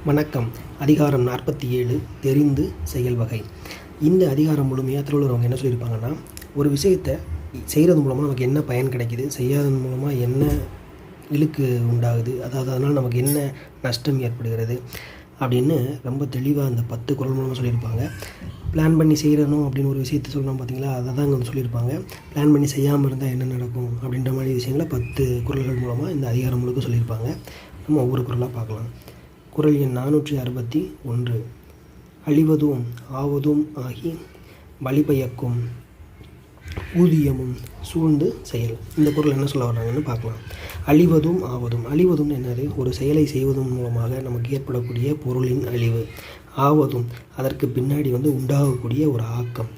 வணக்கம். அதிகாரம் 47 தெரிந்து செயல் வகை. இந்த அதிகாரம் முழுமையாக திருவள்ளுவர் என்ன சொல்லியிருப்பாங்கன்னா, ஒரு விஷயத்தை செய்கிறது மூலமாக நமக்கு என்ன பயன் கிடைக்குது, செய்யாதது மூலமாக என்ன இழுக்கு உண்டாகுது, அதாவது அதனால் நமக்கு என்ன நஷ்டம் ஏற்படுகிறது அப்படின்னு ரொம்ப தெளிவாக அந்த 10 குறள் மூலமாக சொல்லியிருப்பாங்க. பிளான் பண்ணி செய்கிறணும் அப்படின்னு ஒரு விஷயத்தை சொல்லணும் பார்த்தீங்களா, அதை தான் அங்கே வந்து சொல்லியிருப்பாங்க. பிளான் பண்ணி செய்யாமல் இருந்தால் என்ன நடக்கும் அப்படின்ற மாதிரி விஷயங்களை 10 குறள்கள் மூலமாக இந்த அதிகாரம் முழுக்க சொல்லியிருப்பாங்க. நம்ம ஒவ்வொரு குறளாக பார்க்கலாம். குறள் எண் 461. அழிவதும் ஆவதும் ஆகி வழிபயக்கும் ஊதியமும் சூழ்ந்து செயல். இந்த குறள் என்ன சொல்ல வர்றாங்கன்னு பார்க்கலாம். அழிவதும் ஆவதும். அழிவதும் என்னது? ஒரு செயலை செய்வதன் மூலமாக நமக்கு ஏற்படக்கூடிய பொருளின் அழிவு. ஆவதும் அதற்கு பின்னாடி உண்டாகக்கூடிய ஒரு ஆக்கம்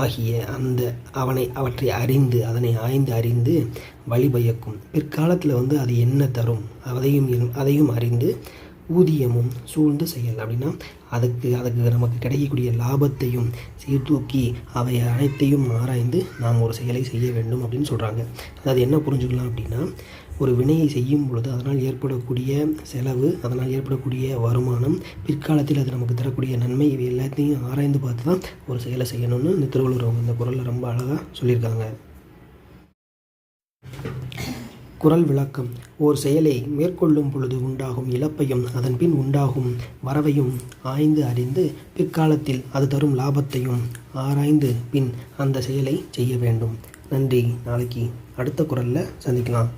ஆகிய அவற்றை அறிந்து, அதனை ஆய்ந்து அறிந்து வழிபயக்கும். பிற்காலத்தில் அது என்ன தரும் அதையும் அறிந்து ஊதியமும் சூழ்ந்து செயல். அப்படின்னா அதுக்கு நமக்கு கிடைக்கக்கூடிய லாபத்தையும் சீர்தூக்கி அவை அனைத்தையும் ஆராய்ந்து நாம் ஒரு செயலை செய்ய வேண்டும் அப்படின்னு சொல்கிறாங்க. அதாவது என்ன புரிஞ்சுக்கலாம் அப்படின்னா, ஒரு வினையை செய்யும் பொழுது அதனால் ஏற்படக்கூடிய செலவு, அதனால் ஏற்படக்கூடிய வருமானம், பிற்காலத்தில் அது நமக்கு தரக்கூடிய நன்மை, இவை எல்லாத்தையும் ஆராய்ந்து பார்த்து தான் ஒரு செயலை செய்யணும்னு இந்த திருவள்ளுவர் இந்த குறளில் ரொம்ப அழகாக சொல்லியிருக்காங்க. குறள் விளக்கம். ஓர் செயலை மேற்கொள்ளும் பொழுது உண்டாகும் இழப்பையும் அதன் பின் உண்டாகும் வரவையும் ஆய்ந்து அறிந்து பிற்காலத்தில் அது தரும் லாபத்தையும் ஆராய்ந்து பின் அந்த செயலை செய்ய வேண்டும். நன்றி. நாளைக்கு அடுத்த குறளில் சந்திக்கலாம்.